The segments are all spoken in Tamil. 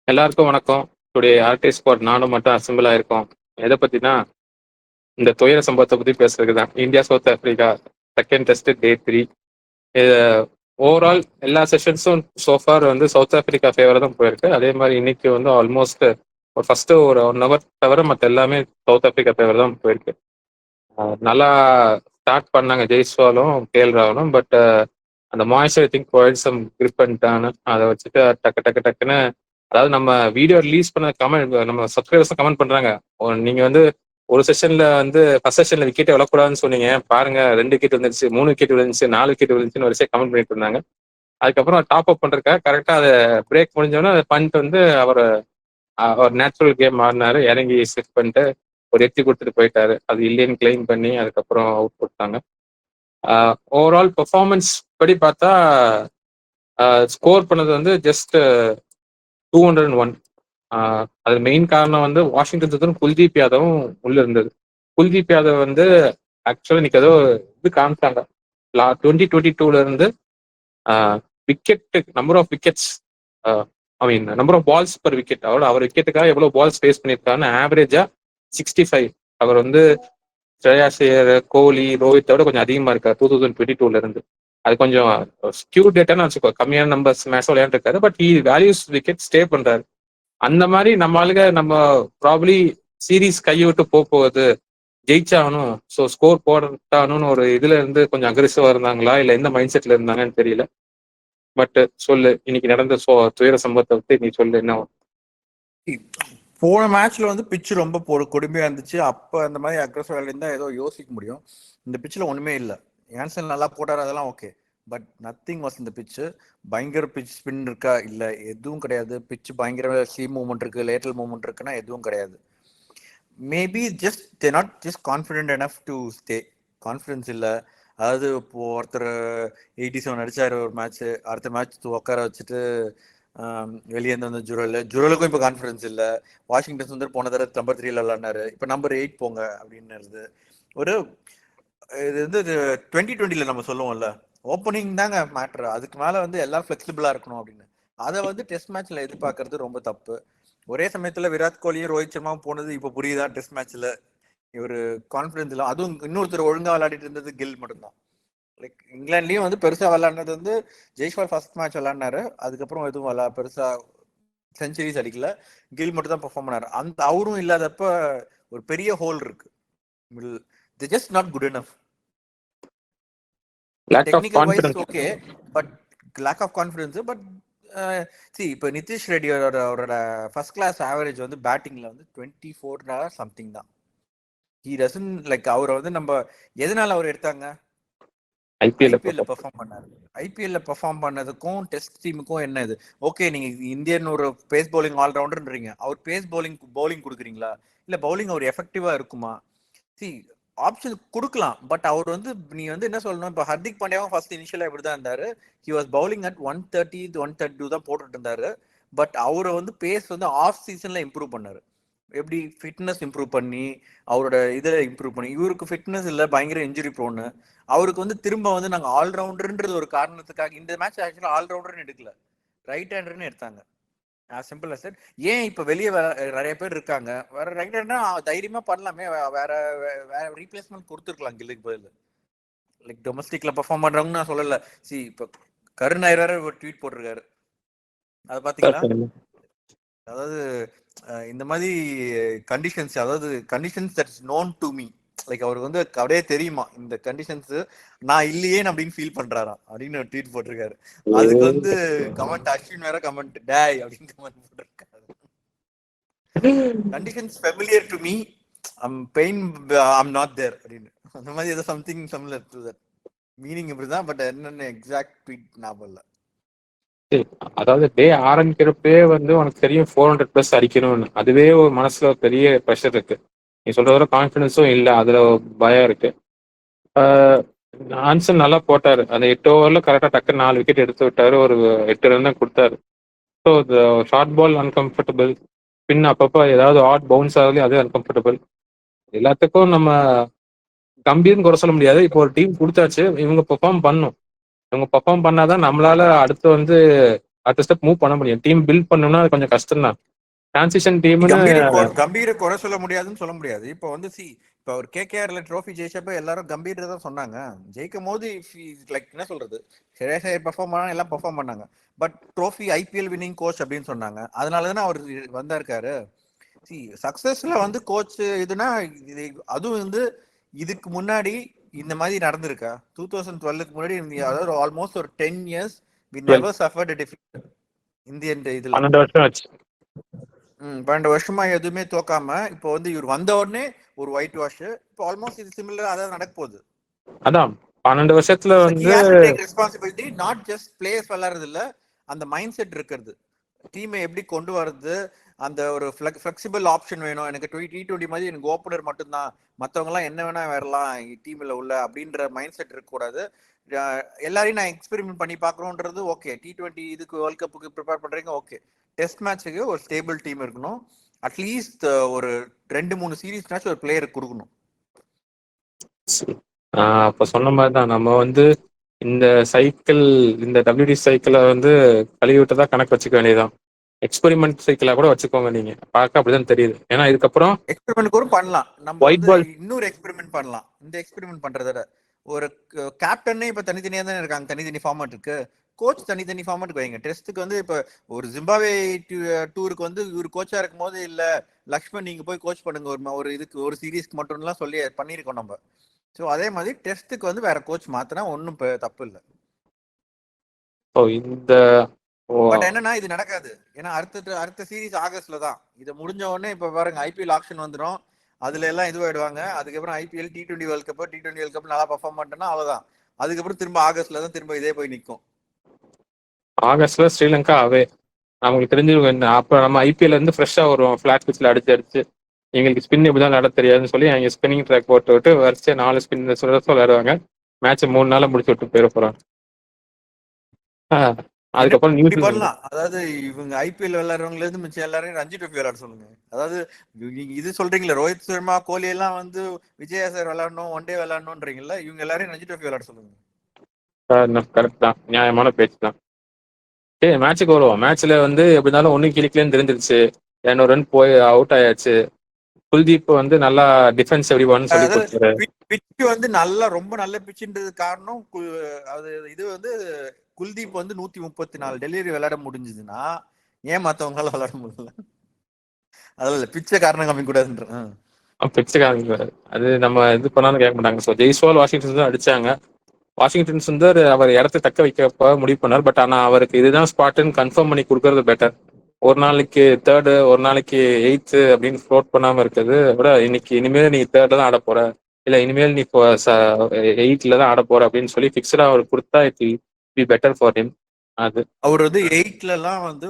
எல்லாருக்கும் வணக்கம். டுடே ஆர்டிஸ்ட் ஸ்குவாட் நானும் மட்டும் அசெம்பிள் ஆயிருக்கோம். எதை பத்தினா இந்த துயர சம்பவத்தை பத்தி பேசுறதுக்கு தான். India south Africa second test டே 3. ஓவரால் எல்லா செஷன்ஸும் சோஃபார் வந்து சவுத் ஆப்பிரிக்கா ஃபேவரா தான் போயிருக்கு. அதே மாதிரி இன்னைக்கு வந்து ஆல்மோஸ்ட் ஒரு ஃபர்ஸ்ட் ஒரு 1 ஹவர் தவிர மற்ற எல்லாமே சவுத் ஆப்பிரிக்கா ஃபேவர் தான் போயிருக்கு. நல்லா ஸ்டார்ட் பண்ணாங்க ஜெய்ஸ்வாலும் கேஎல் ராவலும். பட் அந்த moist I think provide some grip பண்ணிட்டான்னு அதை வச்சுட்டு டக்கு டக்கு டக்குன்னு, அதாவது நம்ம வீடியோ ரிலீஸ் பண்ண கமெண்ட் நம்ம சப்ஸ்கிரைபர்ஸ் கமெண்ட் பண்றாங்க. நீங்க வந்து ஒரு செஷன்ல வந்து ஃபர்ஸ்ட் செஷன்ல விக்கெட்டே விழக்கூடாதுன்னு சொன்னீங்க, பாருங்க 2 விக்கெட் வந்துருச்சு, 3 விக்கெட் விழுந்துச்சு, 4 விக்கெட் விழுந்துச்சுன்னு வரிசையா கமெண்ட் பண்ணிட்டு இருந்தாங்க. அதுக்கப்புறம் டாப் அப் பண்றதுக்கா கரெக்டா அதை பிரேக் முடிஞ்சோன்னா அதை பண்ணிட்டு வந்து அவர் நேச்சுரல் கேம் ஆடினாரு. இறங்கி செட் பண்ணிட்டு ஒரு எட்டி கொடுத்துட்டு போயிட்டாரு. அது இல்லைன்னு கிளைம் பண்ணி அதுக்கப்புறம் அவுட் போட்டாங்க. ஓவரால் பெர்ஃபார்மன்ஸ் படி பார்த்தா ஸ்கோர் பண்ணது வந்து ஜஸ்ட் 201. அது மெயின் காரணம் வந்து வாஷிங்டன் சுந்தரும் குல்தீப் யாதவும் உள்ள இருந்தது. குல்தீப் யாதவ் வந்து ஆக்சுவலா இன்னைக்கு ஏதோ இது காமிச்சாங்க. 2022 இருந்து wicket number of wickets, I mean number of balls per wicket, அவர் விக்கெட்டுக்காக எவ்வளவு பால்ஸ் ஃபேஸ் பண்ணியிருக்காருன்னு ஆவரேஜா 65. அவர் வந்து ஸ்ரேயாஸ் ஐயர், கோலி, ரோஹித்தோட கொஞ்சம் அதிகமா இருக்காரு 2022 இருந்து. அது கொஞ்சம் ஸ்கியூ டேட்டான்னு வச்சுக்கோ, கம்மியான நம்பர்ஸ் மேட்ச் விளையாண்டுருக்காரு. But he values wicket stay பண்றாரு. அந்த மாதிரி நம்ம ஆளுங்க நம்ம ப்ராப்ளி சீரீஸ் கையை விட்டு போகுது, ஜெயிச்சாகணும், ஸோ ஸ்கோர் போட்டாகணும்னு ஒரு இதுல இருந்து கொஞ்சம் அக்ரெசிவா இருந்தாங்களா இல்ல எந்த மைண்ட் செட்ல இருந்தாங்கன்னு தெரியல. பட் சொல்லு, இன்னைக்கு நடந்த துயர சம்பவத்தை பத்தி நீ சொல்லு. என்ன போன மேட்ச்ல வந்து பிச்சு ரொம்ப கொடுமையா இருந்துச்சு. அப்ப அந்த மாதிரி அக்ரெசிவ் இருந்தா ஏதோ யோசிக்க முடியும். இந்த பிச்சில் ஒண்ணுமே இல்லை. ஏன்சன் நல்லா போட்டார், அதெல்லாம் ஓகே. பட் நத்திங் வாஸ் இந்த பிச்சு. பயங்கர பிச் ஸ்பின் இருக்கா? இல்ல, எதுவும் கிடையாது. பிச்சு பயங்கர சீம் மூவ்மெண்ட் இருக்கு, லேட்டரல் மூவ்மெண்ட் இருக்குன்னா எதுவும் கிடையாது. Maybe just they not just confident enough to stay. Confidence இல்லை. அதாவது இப்போ ஒருத்தர் 87 அடிச்சாரு ஒரு மேட்ச், அடுத்த மேட்ச் உட்கார வச்சுட்டு வெளியே வந்து ஜுரலுக்கும் இப்போ கான்ஃபிடன்ஸ் இல்லை. வாஷிங்டன் சுந்தர் போன தடவை நம்பர் 3 விளாட்னாரு, இப்போ நம்பர் 8 போங்க அப்படின்னு ஒரு இது வந்து 2020 நம்ம சொல்லுவோம்ல, ஓப்பனிங் தாங்க மேட்ரு. அதுக்கு மேல வந்து எல்லாம் ஃபிளெக்சிபிளா இருக்கணும் அப்படின்னு. அதை வந்து டெஸ்ட் மேட்ச்ல எதிர்பார்க்கறது ரொம்ப தப்பு. ஒரே சமயத்துல விராட் கோலியும் ரோஹித் சர்மாவும் போனது இப்போ புரியுதா? டெஸ்ட் மேட்ச்ல ஒரு கான்ஃபிடன்ஸ் இல்லை. அதுவும் இன்னொருத்தர் ஒழுங்கா விளையாடிட்டு இருந்தது கில் மட்டும்தான். லைக் இங்கிலாந்துலயும் வந்து பெருசா விளையாடுனது வந்து ஜெய்ஸ்வால் ஃபர்ஸ்ட் மேட்ச் விளையாடினாரு. அதுக்கப்புறம் எதுவும் பெருசா செஞ்சுரிஸ் அடிக்கல. கில் மட்டும் தான் பெர்ஃபார்ம் பண்ணாரு. அந்த அவரும் இல்லாதப்ப ஒரு பெரிய ஹோல் இருக்கு. They're just not good enough. Technical wise okay, but lack of confidence. But see, இப்போ நிதிஷ் ரெட்டி அவரோட ஃபர்ஸ்ட் கிளாஸ் ஆவரேஜ் வந்து பேட்டிங்ல வந்து 24 சம்திங் தான். He doesn't like, அவரை வந்து நம்ம எதனால அவர் எடுத்தாங்க? ஐபிஎல்ல பெர்ஃபார்ம் பண்ணாரு. ஐபிஎல்ல பெர்ஃபார்ம் பண்ணதுக்கும் டெஸ்ட் டீமுக்கும் என்ன இது? ஓகே, நீங்க இந்தியன் ஒரு பேஸ் பவுலிங் ஆல்ரவுண்டர்ன்றீங்க. அவர் பேஸ் பவுலிங் கொடுக்குறீங்களா? இல்ல பவுலிங் அவர் எஃபெக்டிவா இருக்குமா? சி, ஆப்ஷன் கொடுக்கலாம். பட் அவர் வந்து நீ வந்து என்ன சொல்லணும், இப்போ ஹர்திக் பாண்டியாவும் ஃபர்ஸ்ட் இனிஷியலா இப்படி தான் இருந்தாரு. ஹி வாஸ் பவுலிங் அட் 130 132 தான் போட்டுட்டு இருந்தாரு. பட் அவரை வந்து பேஸ் வந்து ஆஃப் சீசன்ல இம்ப்ரூவ் பண்ணாரு. எப்படி ஃபிட்னஸ் இம்ப்ரூவ் பண்ணி அவரோட இதில் இம்ப்ரூவ் பண்ணி. இவருக்கு ஃபிட்னஸ் இல்லை, பயங்கர இன்ஜுரி ப்ரோன்னு. அவருக்கு வந்து திரும்ப வந்து நாங்கள் ஆல்ரவுண்டர்ன்றது ஒரு காரணத்துக்காக இந்த மேட்ச் ஆக்சுவலாக ஆல்ரவுண்டர்னு எடுக்கல, ரைட் ஹேண்டர்னு எடுத்தாங்க. Simple as that. ஏன் இப்போ வெளியே நிறைய பேர் இருக்காங்க, வேற ரைட் ஹேண்டர்னா தைரியமா பண்ணலாமே, வேற ரீப்ளேஸ்மெண்ட் கொடுத்துருக்கலாம் கில்லுக்கு பதில். லைக் டொமஸ்டிக்ல பெர்ஃபார்ம் பண்றவங்கன்னு நான் சொல்லல. சி, இப்போ கருண் வேற ஒரு ட்வீட் போட்டிருக்காரு, அதை பாத்தீங்களா? அதாவது இந்த மாதிரி கண்டிஷன்ஸ், அதாவது conditions that is known to me. Like அவருக்கு வந்து அப்படியே தெரியுமா இந்த கண்டிஷன்ஸ் நான் இல்லையே அப்படின்னு ஃபீல் பண்றாராம் அப்படின்னு ஒரு ட்வீட் போட்டிருக்காரு. அதுக்கு வந்து கமெண்ட் அஸ்வின் வேற கமெண்ட் டேய் அப்படின்னு கமெண்ட் போட்டிருக்காரு. Conditions familiar to me, I'm pain I'm not there அப்படின்னு. அந்த மாதிரி ஏதோ something similar to that meaning இப்படிதான். பட் என்னென்ன எக்ஸாக்ட் ட்வீட் ஞாபகம் இல்லை. அதாவது டே ஆரம்பிக்கிறப்பே வந்து உனக்கு தெரியும் 400+ அடிக்கணும்னு. அதுவே ஒரு மனசுல பெரிய ப்ரெஷர் இருக்கு. நீ சொல்றதோட கான்ஃபிடன்ஸும் இல்லை, அதுல பயம் இருக்கு. ஆன்சன் நல்லா போட்டாரு. அந்த 8 ஓவர்ல கரெக்டா டக்கு 4 விக்கெட் எடுத்து விட்டாரு. ஒரு 8 ரன் தான் கொடுத்தாரு. ஸோ ஷார்ட் பால் அன்கம்ஃபர்டபுள், பின் அப்பப்போ ஏதாவது ஆட் பவுன்ஸ் ஆகுது, அது அன்கம்ஃபர்டபுள். எல்லாத்துக்கும் நம்ம கம்பீர்னு குறை சொல்ல முடியாது. இப்போ ஒரு டீம் கொடுத்தாச்சு, இவங்க பெர்ஃபார்ம் பண்ணும். இவங்க பெர்ஃபார்ம் பண்ணாதான் நம்மளால அடுத்து வந்து அடுத்த ஸ்டெப் மூவ் பண்ண முடியும். டீம் பில்ட் பண்ணணும்னா அது கொஞ்சம் கஷ்டம் தான். டிரான்சிஷன் டீம்னு கம்பீர குறை சொல்ல முடியாதுன்னு சொல்ல முடியாது. இப்போ வந்து இப்போ அவர் கேகேஆர்ல ட்ரோஃபி ஜெயிச்சப்ப எல்லாரும் கம்பீர் தான் சொன்னாங்க. ஜெயிக்கும் போது லைக் என்ன சொல்றது, ஸ்ரேயஸ் ஐயர் பெர்ஃபார்ம் பண்ணா எல்லாம் பெர்ஃபார்ம் பண்ணாங்க. But trophy IPL winning coach அப்படின்னு சொன்னாங்க. அதனால தானே அவர் வந்திருக்காரு. சக்சஸ்ல வந்து கோச் இதுனா இது, அதுவும் வந்து இதுக்கு முன்னாடி இந்த மாதிரி நடந்திருக்கா? 2012க்கு முன்னாடி, அதாவது ஆல்மோஸ்ட் ஒரு 10 years we never suffered a defeat Indian இதுல. 12 வருஷம் ஆச்சு. 12 வருஷமா எதுவுமே தோக்காம இப்போ வந்து இவர் வந்த உடனே ஒரு ஒயிட் வாஷ். இப்போ ஆல்மோஸ்ட் இது சிமிலர் அதான் நடக்க போகுது. அதான் 12 வருஷத்துல வந்து ரெஸ்பான்சிபிலிட்டி நாட் ஜஸ்ட் பிளேயர்ஸ் விளையாடுறது இல்ல, அந்த மைண்ட் செட் இருக்கிறது, டீமை எப்படி கொண்டு வர்றது, அந்த ஒரு ஃபிளெக்சிபிள் ஆப்ஷன் வேணும் எனக்கு. T20 மாதிரி எனக்கு ஓப்பனர் மட்டும்தான், மற்றவங்க எல்லாம் என்ன வேணா வரலாம் டீம்ல உள்ள அப்படின்ற மைண்ட் செட் இருக்கக்கூடாது. எல்லாரையும் நான் எக்ஸ்பெரிமெண்ட் பண்ணி பார்க்கணுன்றது ஓகே. T20 இதுக்கு வேர்ல்ட் கப்புக்கு ப்ரிப்பேர் பண்றீங்க ஓகே. டெஸ்ட் மேட்சுக்கு ஒரு ஸ்டேபிள் டீம் இருக்கணும். அட்லீஸ்ட் ஒரு 2-3 சீரீஸ்னாச்சும் ஒரு பிளேயர் கொடுக்கணும். அப்ப சொன்ன மாதிரி தான் நம்ம வந்து இந்த சைக்கிள், இந்த WD சைக்கிளை வந்து கழுவிட்டு தான் கணக்கு வச்சுக்க வேண்டியதுதான். எக்ஸ்பெரிமெண்ட் சைக்கிளா கூட வச்சுக்கோங்க, நீங்க பார்க்க அப்படிதான் தெரியுது. ஏன்னா இதுக்கப்புறம் எக்ஸ்பெரிமெண்ட் கூட பண்ணலாம், நம்ம வந்து இன்னொரு எக்ஸ்பெரிமெண்ட் பண்ணலாம். இந்த எக்ஸ்பெரிமெண்ட் பண்றத ஒரு கேப்டனே இப்ப தனித்தனியா தானே இருக்காங்க, தனித்தனி ஃபார்மேட் இருக்கு. கோச் தனித்தனி ஃபார்மேட் வைங்க. டெஸ்ட்டுக்கு வந்து இப்ப ஒரு ஜிம்பாவே டூருக்கு வந்து இவர் கோச்சா இருக்கும் போது இல்ல லக்ஷ்மண் நீங்க போய் கோச் பண்ணுங்க ஒரு இதுக்கு ஒரு சீரீஸ்க்கு மட்டும்லாம் சொல்லி பண்ணிருக்கோம் நம்ம. ஸோ அதே மாதிரி டெஸ்ட்டுக்கு வந்து வேற கோச் மாத்தினா ஒன்றும் தப்பு இல்லை. இந்த பட் என்னன்னா இது நடக்காது. ஏன்னா அடுத்த சீரீஸ் ஆகஸ்ட்ல தான். இதை முடிஞ்ச உடனே இப்ப பாருங்க ஐபிஎல் ஆப்ஷன் வந்துடும், அதுல எல்லாம் இதுவாயிடுவாங்க. அதுக்கப்புறம் IPL T20 world cup, T20 world cup நல்லா பர்ஃபார்ம் பண்ணிட்டேன்னா அவ்வளவுதான். அதுக்கப்புறம் திரும்ப ஆகஸ்ட்ல தான் திரும்ப இதே போய் நிற்கும். ஆகஸ்ட்ல ஸ்ரீலங்கா அவே அவங்களுக்கு தெரிஞ்சிருக்கும். அப்ப நம்ம ஐபிஎல் இருந்து ஃப்ரெஷ்ஷா வருவோம், ஃபிளாட் பிச்சில் அடிச்சு எங்களுக்கு ஸ்பின் இப்படிதான் நட தெரியாதுன்னு சொல்லி அவங்க ஸ்பின்னிங் ட்ராக் போட்டு விட்டு வரிசை 4 ஸ்பின் விளையாடுவாங்க. மேட்ச் 3 நாள்ல முடிச்சு விட்டு போயிட போறாங்க. அதுக்கப்புறம் பண்ணலாம். அதாவது இவங்க ஐபிஎல் விளையாடுறவங்கள இருந்து மிச்சம் எல்லாரையும் ரஞ்சி ட்ரோஃபி விளையாட சொல்லுங்க. அதாவது நீங்க இது சொல்றீங்களா, ரோஹித் சர்மா கோலி எல்லாம் வந்து விஜயா சார் விளையாடணும், ஒன் டே விளையாடணும்ன்றீங்களா, இவங்க எல்லாரையும் ரஞ்சி ட்ரோஃபி விளையாட சொல்லுங்க. கரெக்ட் தான், நியாயமான பேச்சு தான். சரி மேட்சுக்கு வருவோம். மேட்ச்ல வந்து எப்படி இருந்தாலும் ஒன்னும் கிளிக்கலன்னு தெரிஞ்சிருச்சு. 200 ரன் போய் அவுட் ஆயாச்சு. குல்தீப் வந்து நல்லா டிஃபென்ஸ் எப்படிவான்னு சொல்லி கொடுத்தாரு. பிச் வந்து நல்லா ரொம்ப நல்ல பிச்சுன்றது காரணம் அது இது வந்து குல்தீப் வந்து 134 டெலிவரி விளையாட முடிஞ்சதுன்னா ஏன் மத்தவங்களால விளையாட முடியல? அதில் பிச்சை காரணம் கம்மி கூடாதுன்ற பிச்சை காரணம் அது நம்ம இது பண்ணாலும் கேட்க மாட்டாங்க. ஸோ ஜெய்ஸ்வால் வாஷிங்டன் தான் அடிச்சாங்க. வாஷிங்டன் சுந்தர் அவர் இடத்த தக்க வைக்க முடிவு பண்ணார். பட் ஆனால் அவருக்கு இதுதான் ஸ்பாட்டுன்னு கன்ஃபார்ம் பண்ணி கொடுக்கறது பெட்டர். ஒரு நாளைக்கு 3rd, ஒரு நாளைக்கு 8th அப்படின்னு ஃப்ளோட் பண்ணாம இருக்குது விட, இன்னைக்கு இனிமேல் நீ 3rd தான் ஆட போற, இல்லை இனிமேல் நீ 8th தான் ஆட போற அப்படின்னு சொல்லி ஃபிக்ஸ்டா அவர் கொடுத்தா it will be better for him. அது அவர் வந்து 8th வந்து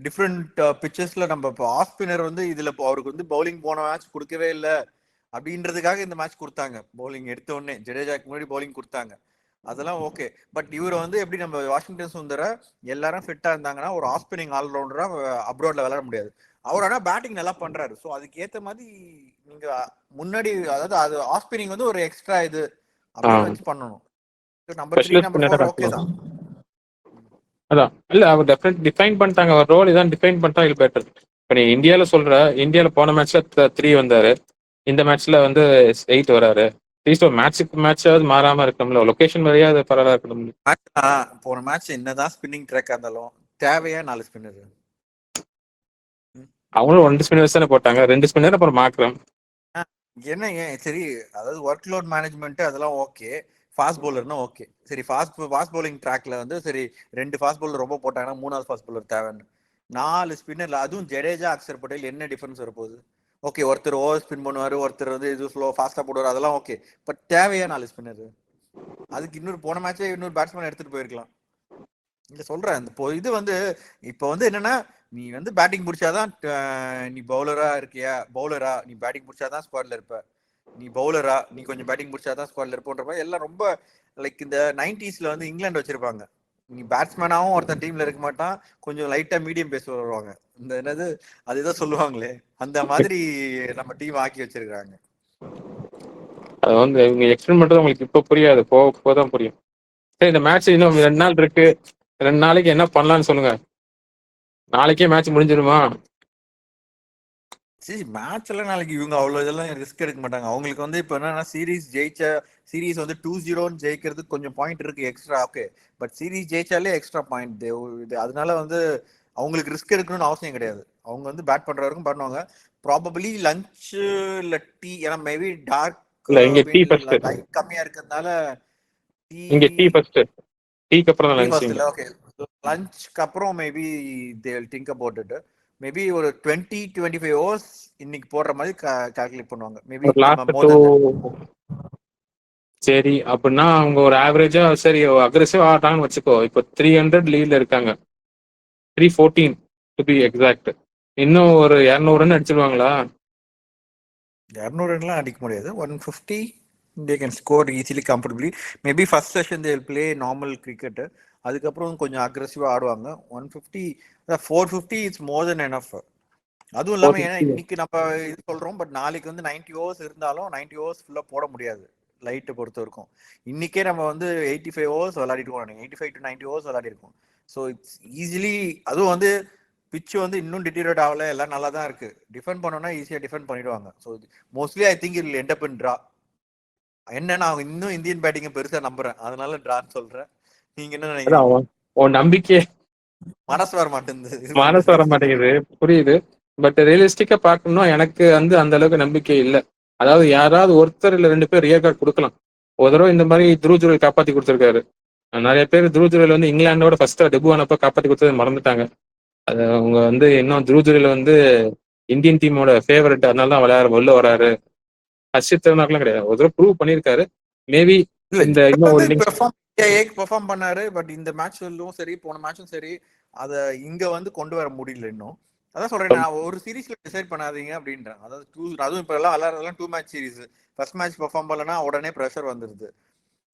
டிஃப்ரெண்ட் பிச்சஸ்ல நம்ம இப்போ ஆஃப் ஸ்பின்னர் வந்து இதுல அவருக்கு வந்து பவுலிங் போன மேட்ச் கொடுக்கவே இல்லை அப்படின்றதுக்காக இந்த மேட்ச் கொடுத்தாங்க. பவுலிங் எடுத்த உடனே ஜடேஜாக்கு முன்னாடி பவுலிங் கொடுத்தாங்க, அதெல்லாம் ஓகே. பட் இவர் வந்து எப்படி நம்ம வாஷிங்டன் சுந்தர எல்லாரும் ஃபிட்டா இருந்தாங்கன்னா ஒரு ஆஃப் ஸ்பின்னிங் ஆல்ரவுண்டரா அப்ராட்ல விளையாட முடியாது. அவர் ஆனா பேட்டிங் நல்லா பண்றாரு. ஸோ அதுக்கு ஏற்ற மாதிரி நீங்க முன்னாடி, அதாவது அது ஆஃப் ஸ்பின்னிங் வந்து ஒரு எக்ஸ்ட்ரா இது அப்படின்னு வச்சு பண்ணணும். நம்பர் 3 நம்பர் 4 ஓகே தான். அதான் இல்ல அவர் டிஃபைன் பண்ணிட்டாங்க, அவர் ரோல் இதான் டிஃபைன் பண்ணிட்டா இது பெட்டர். இப்போ நீ இந்தியாவில சொல்ற, இந்தியாவில போன மேட்ச்ல 3 வந்தாரு, இந்த மேட்ச்ல வந்து 8 வராரு. மேட்சுக்கு மேட்சாவது மாறாம இருக்கணும்ல, லொகேஷன் வரையா அது பரவாயில்ல இருக்கணும். போன மேட்ச் என்னதான் ஸ்பின்னிங் ட்ராக்கா இருந்தாலும் தேவையா 4 ஸ்பின்னர்? அவங்களும் 2 ஸ்பின்னர்ஸ் தானே போட்டாங்க, 2 ஸ்பின்னர் அப்புறம் மாக்ரம். என்ன சரி, அதாவது ஒர்க் லோட் மேனேஜ்மெண்ட் அதெல்லாம் ஓகே. ஃபாஸ்ட் பவுலர்னா ஓகே. சரி ஃபாஸ்ட் பவுலிங் ட்ராக்ல வந்து சரி 2 ஃபாஸ்ட் பவுலர் ரொம்ப போட்டாங்கன்னா 3வது ஃபாஸ்ட் பவுலர் தேவைன்னு 4 ஸ்பின்னர்ல, அதுவும் ஜடேஜா அக்ஷர் பட்டேல் என்ன டிஃபரன்ஸ் வரப்போகுது? ஓகே, ஒருத்தர் ஓவர் ஸ்பின் பண்ணுவாரு, ஒருத்தர் வந்து இது ஸ்லோ ஃபாஸ்டா போடுவார், அதெல்லாம் ஓகே. பட் தேவையா 4 ஸ்பின்னர்? அதுக்கு இன்னொரு போன மேட்சே இன்னொரு பேட்ஸ்மேன் எடுத்துட்டு போயிருக்கலாம். இல்ல சொல்றேன், இது வந்து இப்போ வந்து என்னன்னா, நீ வந்து பேட்டிங் முடிச்சாதான் நீ பவுலரா இருக்கியா, பவுலரா நீ பேட்டிங் முடிச்சாதான் ஸ்குவாட்ல இருப்ப, நீ பவுலரா நீ கொஞ்சம் பேட்டிங் முடிச்சாதான் ஸ்குவாட்ல இருப்போன்ற மாதிரி எல்லாம் ரொம்ப லைக் இந்த 90sல வந்து இங்கிலாந்து வச்சிருப்பாங்க. நீ பேட்ஸ்மேனாவும் ஒருத்தன் டீம்ல இருக்க மாட்டான், கொஞ்சம் லைட்டா மீடியம் பேஸ் வருவாங்க, இந்த என்னது அதுதான் சொல்லுவாங்களே, அந்த மாதிரி நம்ம டீம் ஆக்கி வச்சிருக்காங்க. அது வந்து இவங்க எக்ஸ்பிளைன் பண்றது உங்களுக்கு இப்ப புரியாது, போதான் புரியும். சரி இந்த மேட்ச் இன்னும் 2 நாள் இருக்கு. 2 நாளைக்கு என்ன பண்ணலாம்னு சொல்லுங்க. நாளைக்கே மேட்ச் முடிஞ்சிருமா? சரி மேட்ச் எல்லாம் நாளைக்கு இவங்க அவ்வளவு இதெல்லாம் ரிஸ்க் எடுக்க மாட்டாங்க. அவங்களுக்கு வந்து இப்ப என்னன்னா சீரீஸ் வந்து 2-0 ஜெயிக்கிறதுக்கு கொஞ்சம் பாயிண்ட் இருக்கு எக்ஸ்ட்ரா. ஓகே, பட் சீரீஸ் ஜெயிச்சாலே எக்ஸ்ட்ரா பாயிண்ட். அதனால வந்து அவங்களுக்கு ரிஸ்க் எடுக்கணும்னு அவசியம் கிடையாது. அவங்க வந்து பேட் பண்ற வரைக்கும் பண்ணுவாங்க. ப்ராபபிளி லஞ்ச் இல்ல டீ, ஏன்னா மேபி டார்க் இல்ல, இங்க டீ ஃபர்ஸ்ட். லைட் கம்மியா இருக்கிறதுனால டீ இங்க டீ ஃபர்ஸ்ட். டீக்கு அப்புறம் தான் டீ லஞ்ச் ஃபர்ஸ்ட் இங்க. இல்ல. ஓகே, லஞ்ச்க்கு அப்புறம் maybe they will think about it. Maybe ஒரு 20-25 ஹவர்ஸ் இன்னைக்கு போடுற மாதிரி கால்குலேட் பண்ணுவாங்க. மேபி ஒரு last more too. Then that. சரி, அப்படின்னா அவங்க ஒரு ஆவரேஜா சரி அக்ரெசிவ் ஆடுறாங்கன்னு வச்சுக்கோ. இப்போ 300 லீட்ல இருக்காங்க. 314 டு பி எக்ஸாக்ட். இன்னும் ஒரு 200 ரன் அடிச்சிருவாங்களா? 200 ரன்லாம் அடிக்க முடியாது. 150 they can score easily comfortably. Maybe first session they will play normal cricket. அதுக்கப்புறம் கொஞ்சம் அக்ரெசிவா ஆடுவாங்க. 150 450 இட்ஸ் மோர் தென் எனஃப். அதுவும் இல்லாம ஏன்னா 450. இன்னைக்கு நம்ம இது சொல்றோம், பட் நாளைக்கு வந்து 90 ஓவர்ஸ் இருந்தாலும் 90 ஓவர்ஸ் ஃபுல்லா போட முடியாது லைட்டை பொறுத்த வரைக்கும். இன்னைக்கே நம்ம வந்து 85 ஓவர்ஸ் விளையாடிருக்கோம். 85 to 90 ஓவர்ஸ் விளையாடிருக்கோம். So it's easily. அதுவும் வந்து பிச் வந்து இன்னும் டிட்டீரியேட் ஆகல, எல்லாம் நல்லா தான் இருக்கு. டிஃபெண்ட் பண்ணோம்னா ஈஸியா டிஃபெண்ட் பண்ணிடுவாங்க. So mostly I think it end up in draw. என்னன்னா அவங்க இன்னும் இந்தியன் பேட்டிங்கை பெருசா நம்புறேன், அதனால டிரான்னு சொல்றேன். நீங்க என்ன அதான் நினைக்கிறீங்க? உன் நம்பிக்கை மனசு வர மாட்டேங்குது மனசு வர மாட்டேங்குது, புரியுது. பட் ரியலிஸ்டிக்கா பார்க்கணும்னா எனக்கு வந்து அந்த அளவுக்கு நம்பிக்கை இல்லை. அதாவது யாராவது ஒருத்தர் இல்ல 2 பேர் ரியல் கார்டு கொடுக்கலாம். ஒரு தடவை இந்த மாதிரி த்ரூ ஜுரல் காப்பாத்தி கொடுத்துருக்காரு. நிறைய பேர் த்ரூ ஜுரல் வந்து இங்கிலாண்டோட ஃபர்ஸ்ட் டெபு ஆனப்ப காப்பாத்தி கொடுத்தது மறந்துட்டாங்க. அது அவங்க வந்து இன்னும் த்ரூ ஜுரல் வந்து இந்தியன் டீமோட ஃபேவரட், அதனால தான் விளையாட உள்ள வராரு. ஹர்ஷித் திருநாக்கெல்லாம் கிடையாது, ஒரு தடவை ப்ரூவ் பண்ணியிருக்காரு. மேபி இல்ல இந்த இன்னும் ஒரு பெர்ஃபார்ம் பண்ணாரு. பட் இந்த மேட்ச்லும் சரி போன மேட்சும் சரி அத இங்க வந்து கொண்டு வர முடியல இன்னும். அதான் சொல்றேன், நான் ஒரு சீரீஸ்ல டிசைட் பண்ணாதீங்க அப்படின்றேன். அதாவது அதுவும் இப்ப எல்லாம் விளையாடுறதெல்லாம் 2 match series. First match perform பண்ணலனா உடனே பிரஷர் வந்துருது.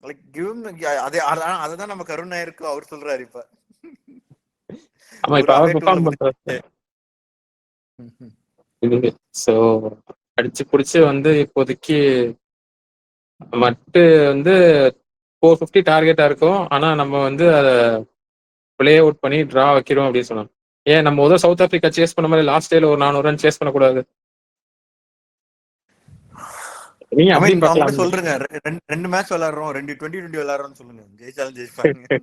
லைக் அதே அதுதான் நம்ம கருணா இருக்கு அவர் சொல்றாரு இப்ப. ஆமா, இப்ப அவர் பெர்ஃபார்ம் பண்றாரு. சோ அடிச்சு புடிச்சு வந்து இப்போதைக்கு மட்டு வந்து 450 டார்கெட்டா இருக்கும். ஆனா நம்ம வந்து அதை பிளே அவுட் பண்ணி டிரா வைக்கிறோம் அப்படின்னு சொன்னோம். ஏன் நம்ம முதல் சவுத் ஆப்பிரிக்கா சேஸ் பண்ண மாதிரி லாஸ்ட் டேல ஒரு 400 ரன் சேஸ் பண்ணக்கூடாது? நீங்க ஐ அப்படி மீன் அவங்க பார்க்கலாம். சொல்றேங்க, 2 மேட்ச் விளையாடுறோம், 20-20 விளையாடுறோம்னு சொல்லுங்க, ஜெயிச்சாலும் ஜெயிப்பாங்க.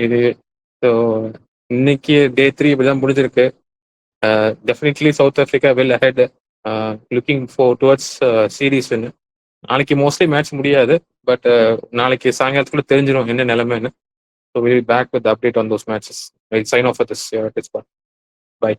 இது ஸோ இன்னைக்கு டே 3 இப்படிதான் முடிஞ்சிருக்கு. Definitely South Africa well ahead, looking towards series. நாளைக்கு மோஸ்ட்லி மேட்ச் முடியாது, பட் நாளைக்கு சாயங்காலத்துக்குள்ள தெரிஞ்சிடும் என்ன நிலைமைன்னு. So will back with update on those matches. I'll sign off for this. Bye.